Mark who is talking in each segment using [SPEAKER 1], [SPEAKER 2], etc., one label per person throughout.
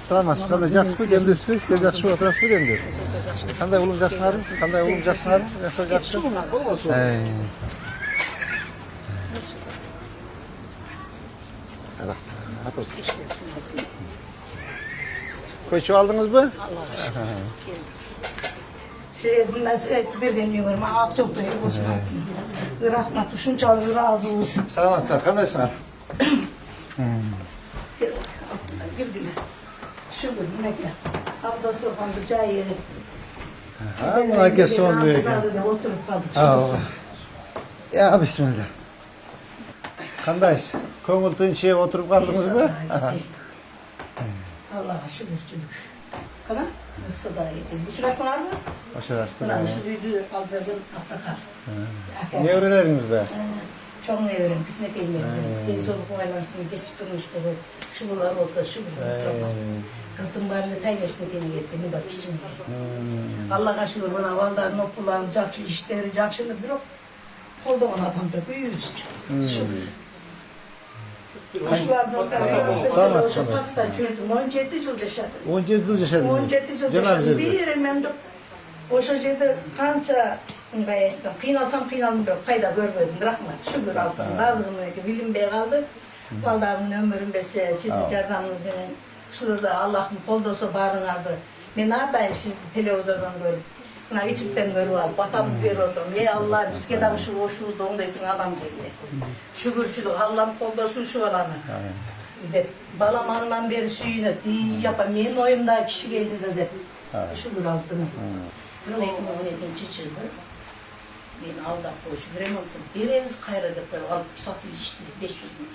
[SPEAKER 1] Salamasiz, qanday yaxshimi, demdesizmi? Sizlar yaxshi o'tirasizmi endi? Qanday o'g'lim yaxshilarmi? Qanday o'g'lim yaxshilarmi? Yaxshi. Koyçu aldınız mı?
[SPEAKER 2] Bundan sürekli bir benim yiyorum. Ağak çok da yok. Rahmet, şuncalı razı olsun.
[SPEAKER 1] Salamasiz, qandaysınız?
[SPEAKER 2] Girdiler. Şudur, ne kadar. Abdest orfandı, çay yeri.
[SPEAKER 1] Ha, buna gelsin onu büyük.
[SPEAKER 2] Oturup kaldık.
[SPEAKER 1] Ya bismillah. Kandays, ko'ngil tinchib o'tirib qoldingizmi?
[SPEAKER 2] Allah'a şükür. Kana? Nasıl da iyi. Bu sırası var mı?
[SPEAKER 1] Başarasın.
[SPEAKER 2] Buna şu düdüğü kaldırdım, aksakal.
[SPEAKER 1] Ne öğreniriz be?
[SPEAKER 2] Çok ne öğren, biz ne keyif. En son koylanıştım, geçip durmuş bu. Şu bunlar olsa şu bunlar. Kızım bari taylaşını gene getti, bu da kiçin. Allah'a şükür bana valdarın okullarını, cakşı işleri, cakşını bir o. Oldu ona adam da büyüyüz. Şükür. Kuşlardan karşılaştım. Hatta çözdüm. 17 yıl yaşadım.
[SPEAKER 1] 17 yıl yaşadınız.
[SPEAKER 2] 17 yıl yaşadım. Bir yere ben de o şeyde kança kıynalsam kıynalmıyorum. Fayda görmedim. Rahmet. Şükür altın. Bazılarımdaki bilim bey kaldı. Vallahi ömrüm besi. Sizin canlarınız benim. Şurada Allah'ım koldası bağırınardı. Ben neredeyim sizi televizyondan görüp. Buna YouTube'den görüp batamı veriyordum. Ey Allah bizge de şu hoşumuzda onda için adam geldi. Şükürçülük Allah'ım koldasın şu alanı. De balamandan beri suyunu yapam. Benim oyumda kişi geldi dedi. Şükür altını. Bunun ekmeğini çiçirdi. Ben aldım koşu remontum. Bir evimiz kayradık böyle alıp satı işte 500 milyon.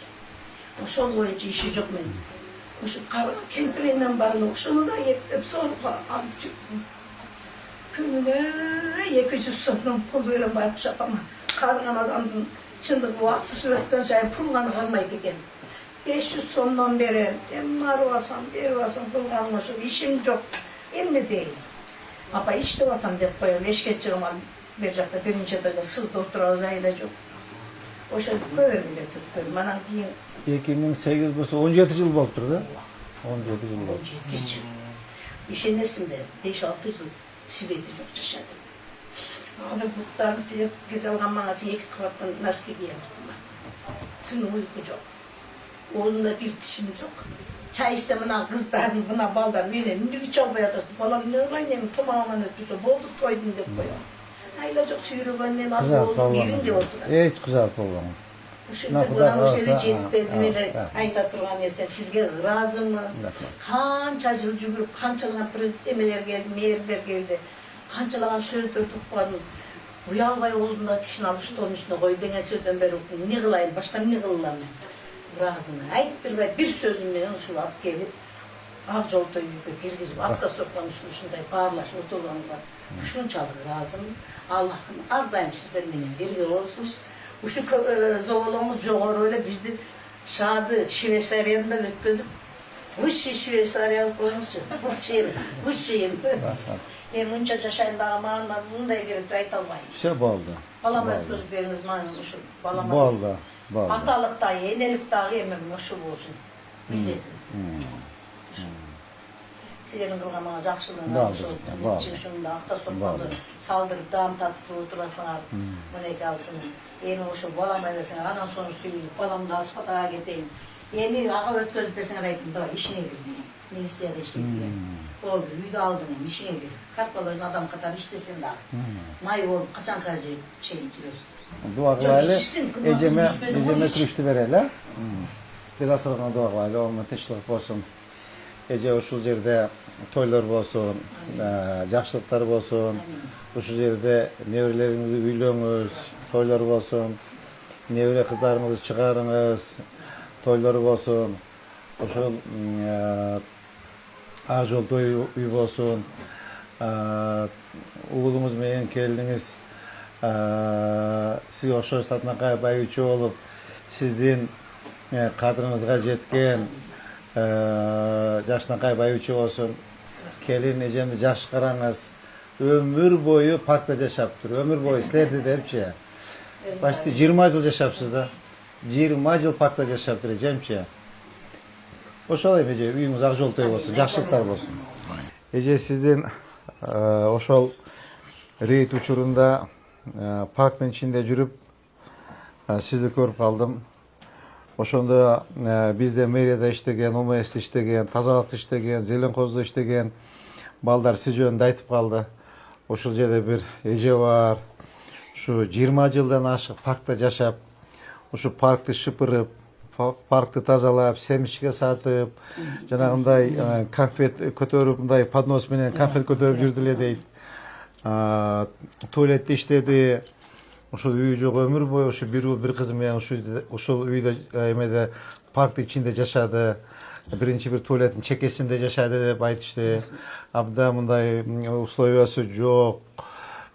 [SPEAKER 2] O şol boyunca işi yok benim. O şu kentreyle barını şunu da yettim sonra alıp çıktım. Kümüne 200 sondan pul böyle barıp yapama. Kargan adamdın. Şimdi bu vakti sürekten sonra pullanı kalmaydı iken. 500 sondan beri hem arvasam, dervasam pullanmışım. İşim yok. Hem de değil. Ama işte vatan deyip koyuyorum. Eş geçiyorum verecekte birinci de sız doktora zayılacak. O şey koyuyorum bile tuttum. Bana bir
[SPEAKER 1] 2008 bo'lsa 17 yıl bo'lib turdi. 17 yıl bo'ldi.
[SPEAKER 2] 17 yıl. Bir şey nesimde 5-6 yıl siveti çok yaşadım. Ağabey butlarını silip güzel kalmanası eksik kavattan nasıl giyemezdim ben. Tüm uyku yok. Oğlumda bir dişimiz yok. Çay istemine kızlarım buna baldan böyle ne çabaya da balam ne olayım tamamını tutup bolduk koydum deyip koyuyorum. Ayla çok suyuru benden az oldum yerinde oturan.
[SPEAKER 1] Hiç güzel program.
[SPEAKER 2] Şimdi buna o şeyde ciddi böyle ayda turgan esen sizge razı mı? Kança yıl cügürüp kançalanan prezidentler geldi, mayorlar geldi. Kançalanan söz dörtüp vardım. Bu yalvay oğlunda dişini alıp stolun üstüne koy dene sözden beri ne kılayım, başka ne kılayım? Razımı ayıttır ve bir sözümle şu alıp gelip avcılıkta yükü girgizip hafta soklamışım şunday bağırlaş oturduğunuz var. Şunu çaldık razım. Allah'ım ardayım sizden benim birge olsun. Bu şu zovalomuz yok öyle biz de şadı Şivesaryan'da ötküdük. Bu Şivesaryan konusu. Bu şeyimiz. Bu şeyim. Ben bunca yaşayında amanla bunu da girip aytalmayın.
[SPEAKER 1] Şey bu oldu.
[SPEAKER 2] Balama ötküdük biriniz maymun şu.
[SPEAKER 1] Bu oldu.
[SPEAKER 2] Atalık dahi, enelik dahi emem nasıl olsun. Biledim. Sizlerin kılgamana jakşılığına nasıl olsun. İçin şunu da hafta sokmadı. Saldırıp dağım tatlı oturasına. Bu ne ki altını. Yeni hoşu balama versin, anan sonu suyuyup, balam da sadağa geteyin. Yeni ağa ötközüp versin araydım da işine girmeyeyim. Milisiyada işleyeyim. Oldu, yüydü aldım, işine gir. Kalkmaların adam kadar işlesin daha. May olup kaçan karşı şeyim duruyorsun.
[SPEAKER 1] Duaklayla eceme turuştu vereler. Biraz sonra duaklayla olma teşkilat olsun. Ece şu yerde toylar olsun, yaşlıklar olsun. Şu yerde nevrelerinizi üylüyorsunuz. Toyları olsun, nevre kızlarımızı çıkarınız, toyları olsun, şu Ağzol toyu olsun, oğlumuz meyen geldiniz, siz o şoşlatına kaybayıcı olup, sizin kadrınızga jetken, yaşına kaybayıcı olsun, gelin ecemi yaş karanız, ömür boyu parkta yaşaptır, ömür boyu sizlerdi de hepçi. Başta 20 yıl yaşapsız da. 20 yıl parkta yaşaptır Cemçe. Ошол эже үйүңүз ак жолтой болсун, жакшылыктар болсун. Эже сиздин ошол рейд учурунда парктын ичинде жүрүп сизди көрүп калдым. Ошондо бизде мэрияда иштеген, ОМС иштеген, тазалыкта иштеген, Зеленкоздо иштеген балдар сиз жөнүндө айтып калды. Ошол жерде бир эже бар. Ушу 20 жылдан ашык паркта жашап, ушу паркты шыпырып, паркты тазалап, семечке сатып, жанагындай конфет көтөрүп, мындай поднос менен конфет көтөрүп жүрдү эле дейт. Туалетте иштеди. Ошол үй жок өмүр бою ушу бир кызы менен ушул үйдө эмеде парктын ичинде жашады. Биринчи бир туалеттин чекесинде жашады деп айтышты. Абдан мындай условиясы жок.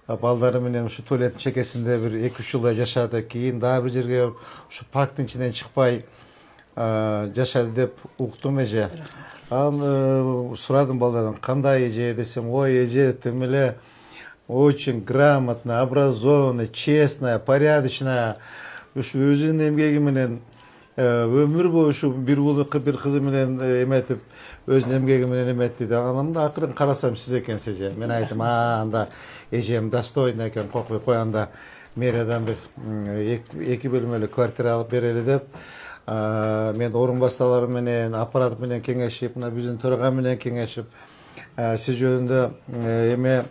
[SPEAKER 1] Балдары менен ушу туалеттин чекесинде бир 2-3 жылдай жашады. Кийин дагы бир жерге ушу парктын ичинен чыкпай жашады деп уктум эже. Анан сурадым балдардан, кандай эже десем, ой эже тим эле очень грамотная, образованная, честная, порядочная. Ушу өзүнүн эмгеги менен өмүр бою ушу бир уулу бир кызы менен эметип, өзүнүн эмгеги менен эметти. Анан да акырын карасам сиз экенсиз эже. Мен айттым, анда эжем достойный экен, кокпой коян мэриядан бир 2 бөлмөлүү квартира алып берели деп. Мен орун басалары менен, аппарат менен кеңешип, мына биздин төрага менен кеңешип, сиз жөнүндө эме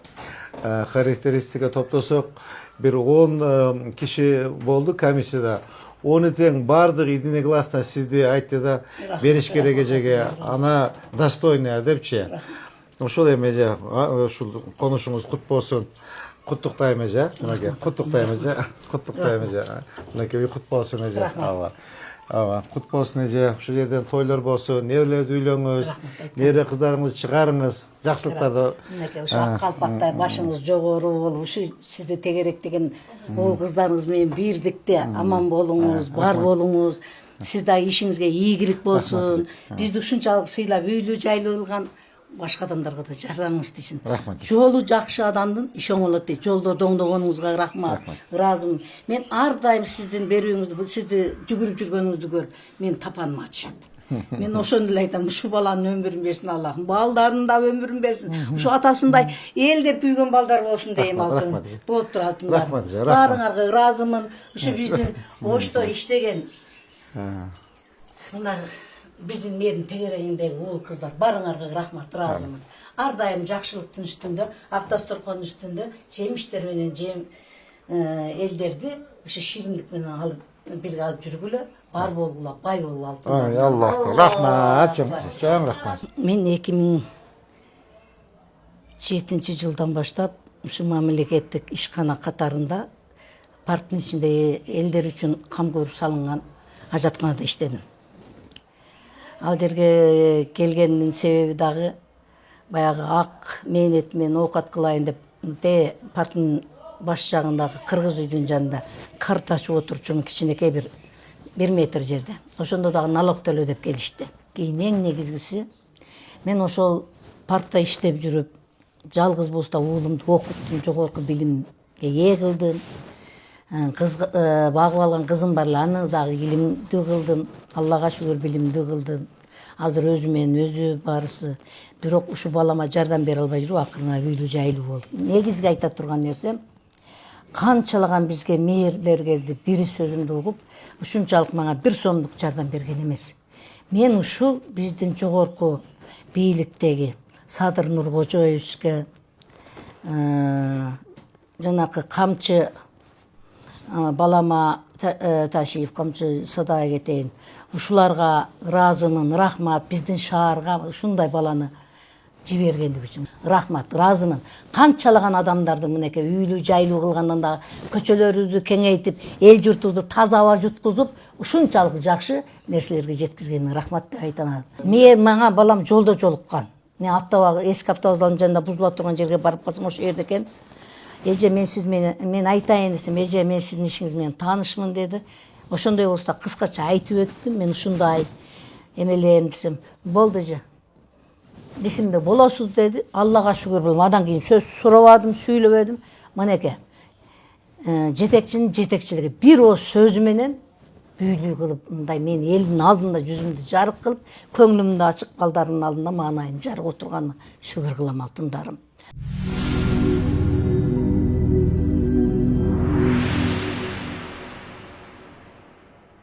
[SPEAKER 1] характеристика топтосок, бир 10 киши болду комиссияда. 10 тең бардык единогласно сизди айтты да, бериш керек эжеге, ана достойная депчи. Ошол эме эже, ушул конушуңуз кут болсун. Куттуктайм эже, мынакей, куттуктайм эже, куттуктайм эже. Мынакей үй кут болсун эже. Ооба, кут болсун эже. Ушул жерден тойлор болсун, неберелерди үйлөнгүз, небере кыздарыңызды чыгарыңыз, жакшылыктарды.
[SPEAKER 2] Мынакей ушу ак калпактай башыңыз жогору болуп, ушу сизди тегеректеген уул кыздарыңыз менен бирдикте аман болуңуз, бар болуңуз. Сиз да ишиңизге ийгилик болсун. Бизди ушунчалык сыйлап, үйлүү жайлуу кылган башка адамдарга да жардамыңыз тийсин. Жолу жакшы адамдын иши оңолот дейт. Жолдорду оңдогонуңузга рахмат. Ыраазымын. Мен ар дайым сиздин берүүңүздү, сизди жүгүрүп жүргөнүңүздү көрүп, мен тапаным ачышат. Мен ошону эле айтам, ушу баланын өмүрүн берсин Аллахым, балдарынын да өмүрүн берсин. Ушу атасындай эл деп büyüгөн балдар болсун дейм алтын. Болуп турат.
[SPEAKER 1] Рахмат.
[SPEAKER 2] Баарыңарга ыраазымын. Ушу биздин Ошто иштеген мына биздин мэрдин тегерегиндеги уул кыздар, барыңарга рахмат, ыраазымын. Ар дайым жакшылыктын үстүндө, ак дасторкондун үстүндө жемиштер менен элдерди ушу шириндик менен алып бирге алып жүргүлө, бар болгула, бай болгула алтын.
[SPEAKER 1] Ой, Аллах, рахмат, чоң рахмат.
[SPEAKER 2] Мен 2007-жылдан баштап ушу мамлекеттик ишкана катарында парктын ичинде элдер үчүн кам көрүп салынган ажатканада иштедим. Ал жерге келгендин себеби дагы баягы ак мээнет менен оокат кылайын деп парктын баш жагындагы кыргыз үйдүн жанында кар ташып отурчу кичинекей бир 1 метр жерде. Ошондо дагы налог төлө деп келишти. Кийин эң негизгиси мен ошол паркта иштеп жүрүп, жалгыз болсо уулумду окуттум, жогорку билимге ээ кылдым. Багып алган кызым бар эле, аны дагы илимдүү кылдым. Аллага шүгүр билимдүү кылдым. Азыр өзү менен өзү барысы. Бирок ушу балама жардам бере албай жүрүп, акырына үйлүү жайлуу болду. Негизги айта турган нерсем, канчалаган бизге мэрлер келди, бири сөзүмдү угуп, ушунчалык мага 1 сомдук жардам берген эмес. Мен ушул биздин жогорку бийликтеги Садыр Нуркожоевичке, жанакы камчы балама Ташиев, камчы Садага кетейин. Ушуларга ыраазымын, рахмат, биздин шаарга ушундай баланы жибергендик үчүн. Рахмат, ыраазымын. Канчалаган адамдарды мынакей үйлүү жайлуу кылгандан да көчөлөрүбүздү кеңейтип, эл журтубузду таза аба жуткузуп, ушунчалык жакшы нерселерге жеткизгенине рахмат деп айтам. Мага балам жолдо жолуккан. Мен эски автовокзалдын жанында бузула турган жерге барып калсам, ошол жерде экен. Эже, мен айтайын десем, эже, мен сиздин ишиңиз менен таанышмын деди. Ошондой болсо кыскача айтып өттүм, мен ушундай эмелейм десем, болду эже. Десимде болосуз деди. Аллага шүгүр болом. Адан кийин сөз сурабадым, сүйлөбөдүм. Мынакей жетекчинин жетекчилиги бир ооз сөзү менен büyülü kılıp mınday meni elimin aldında yüzümdü jarık kılıp köңlümdü açık baldarının aldında manayım jarık oturganına şükür kılam altındarım.